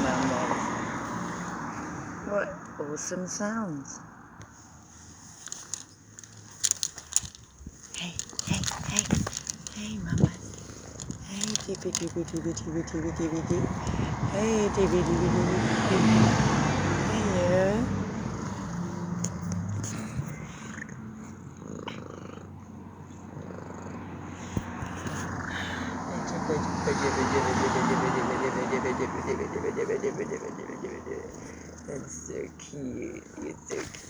mamas. What awesome sounds. Hey, hey, hey, hey, mamas. Hey, TV, TV, TV, TV, TV, TV, TV. Hey, TV, TV, TV, TV. Hey, yeah. That's so cute. You're so